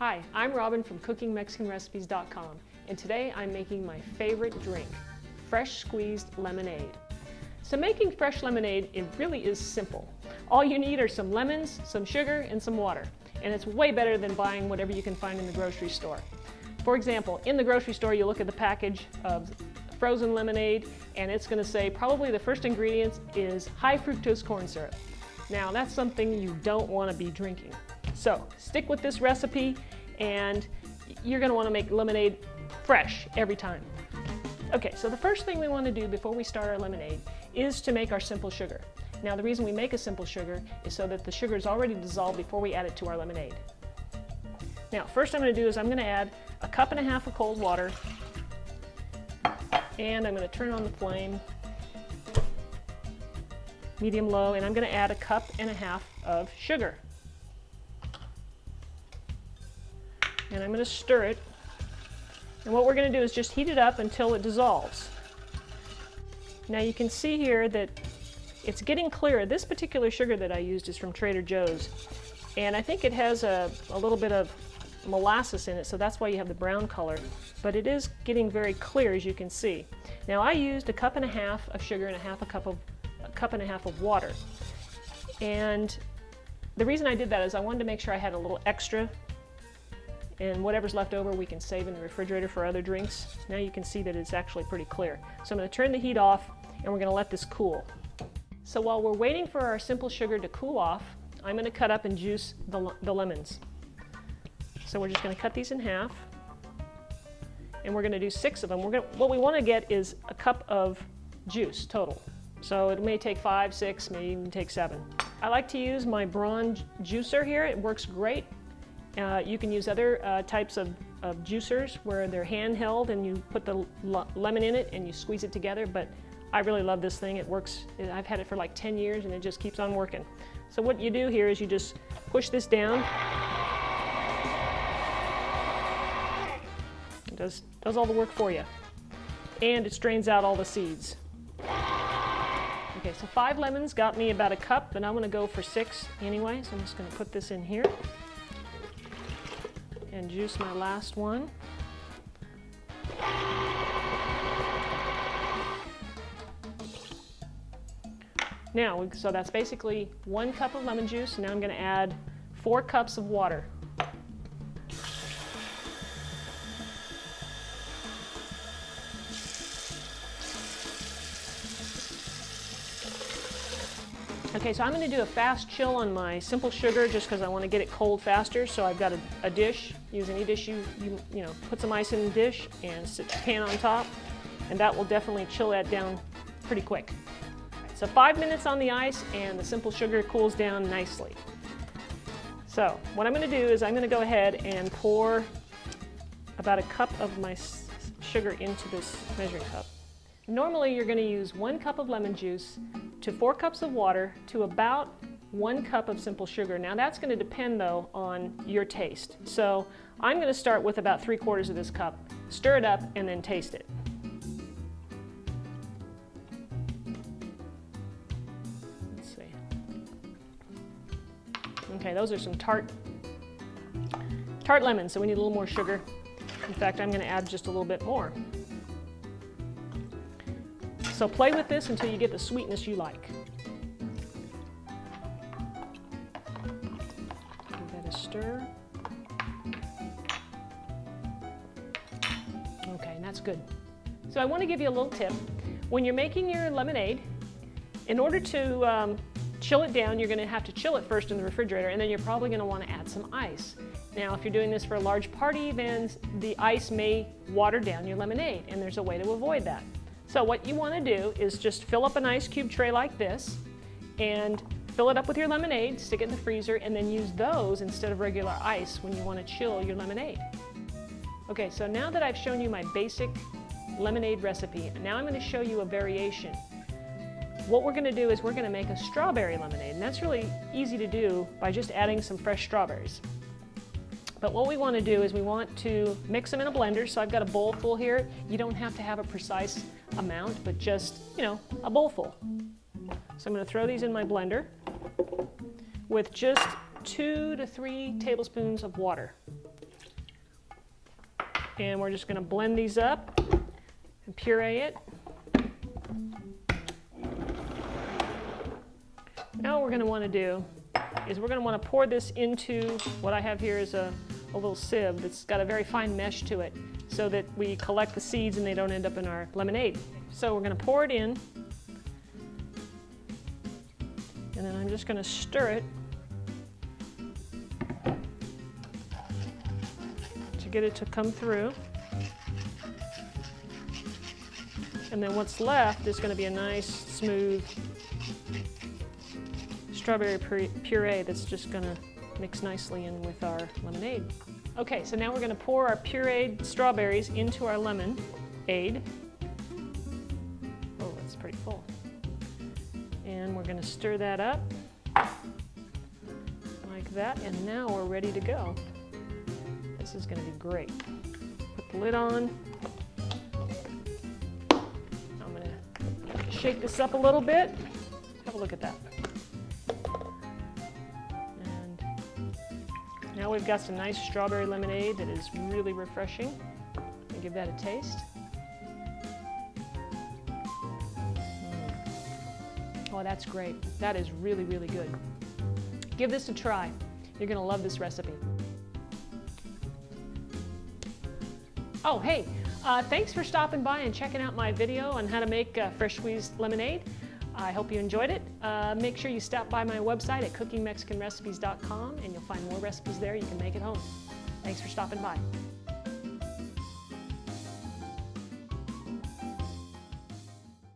Hi, I'm Robin from CookingMexicanRecipes.com, and today I'm making my favorite drink, fresh squeezed lemonade. So making fresh lemonade, it really is simple. All you need are some lemons, some sugar, and some water, and it's way better than buying whatever you can find in the grocery store. For example, in the grocery store you look at the package of frozen lemonade and it's going to say probably the first ingredient is high fructose corn syrup. Now that's something you don't want to be drinking. So stick with this recipe and you're going to want to make lemonade fresh every time. Okay, so the first thing we want to do before we start our lemonade is to make our simple sugar. Now the reason we make a simple sugar is so that the sugar is already dissolved before we add it to our lemonade. Now first I'm going to do is I'm going to add 1.5 cups of cold water and I'm going to turn on the flame medium low, and I'm going to add 1.5 cups of sugar. And I'm going to stir it, and what we're going to do is just heat it up until it dissolves. Now you can see here that it's getting clearer. This particular sugar that I used is from Trader Joe's, and I think it has a little bit of molasses in it, so that's why you have the brown color, but it is getting very clear, as you can see. Now I used 1.5 cups of sugar and 1/2 cup of water, and the reason I did that is I wanted to make sure I had a little extra, and whatever's left over we can save in the refrigerator for other drinks. Now you can see that it's actually pretty clear. So I'm going to turn the heat off and we're going to let this cool. So while we're waiting for our simple sugar to cool off, I'm going to cut up and juice the lemons. So we're just going to cut these in half, and we're going to do 6 of them. What we want to get is 1 cup of juice total. So it may take 5, 6, maybe even take 7. I like to use my Braun juicer here. It works great. You can use other types of juicers where they're handheld and you put the lemon in it and you squeeze it together, but I really love this thing. It works. I've had it for like 10 years and it just keeps on working. So what you do here is you just push this down. It does all the work for you. And it strains out all the seeds. Okay, so 5 lemons got me about 1 cup, but I'm going to go for 6 anyway, so I'm just going to put this in here and juice my last one. Now, so that's basically 1 cup of lemon juice. Now I'm going to add 4 cups of water. Okay, so I'm going to do a fast chill on my simple sugar just because I want to get it cold faster. So I've got a dish. Use any dish you know, put some ice in the dish and sit the pan on top, and that will definitely chill that down pretty quick. So 5 minutes on the ice and the simple sugar cools down nicely. So what I'm going to do is I'm going to go ahead and pour about 1 cup of my sugar into this measuring cup. Normally you're going to use 1 cup of lemon juice to 4 cups of water to about 1 cup of simple sugar. Now that's going to depend though on your taste. So I'm going to start with about 3/4 of this cup, stir it up, and then taste it. Let's see. Okay, those are some tart lemons, so we need a little more sugar. In fact, I'm going to add just a little bit more. So play with this until you get the sweetness you like. Give that a stir. Okay, and that's good. So I want to give you a little tip. When you're making your lemonade, in order to chill it down, you're going to have to chill it first in the refrigerator, and then you're probably going to want to add some ice. Now, if you're doing this for a large party, then the ice may water down your lemonade, and there's a way to avoid that. So what you want to do is just fill up an ice cube tray like this and fill it up with your lemonade, stick it in the freezer, and then use those instead of regular ice when you want to chill your lemonade. Okay, so now that I've shown you my basic lemonade recipe, now I'm going to show you a variation. What we're going to do is we're going to make a strawberry lemonade, and that's really easy to do by just adding some fresh strawberries. But what we want to do is we want to mix them in a blender. So I've got a bowl full here. You don't have to have a precise amount, but just, you know, a bowl full. So I'm going to throw these in my blender with just 2 to 3 tablespoons of water. And we're just going to blend these up and puree it. Now what we're going to want to do is we're going to want to pour this into what I have here is a little sieve that's got a very fine mesh to it so that we collect the seeds and they don't end up in our lemonade. So we're going to pour it in, and then I'm just going to stir it to get it to come through. And then what's left is going to be a nice, smooth strawberry puree that's just going to mix nicely in with our lemonade. Okay, so now we're going to pour our pureed strawberries into our lemonade. Oh, that's pretty full. And we're going to stir that up like that, and now we're ready to go. This is going to be great. Put the lid on. I'm going to shake this up a little bit. Have a look at that. Now we've got some nice strawberry lemonade that is really refreshing. I'll give that a taste. Oh, that's great. That is really, really good. Give this a try. You're going to love this recipe. Oh, hey, thanks for stopping by and checking out my video on how to make fresh squeezed lemonade. I hope you enjoyed it. Make sure you stop by my website at cookingmexicanrecipes.com and you'll find more recipes there you can make at home. Thanks for stopping by.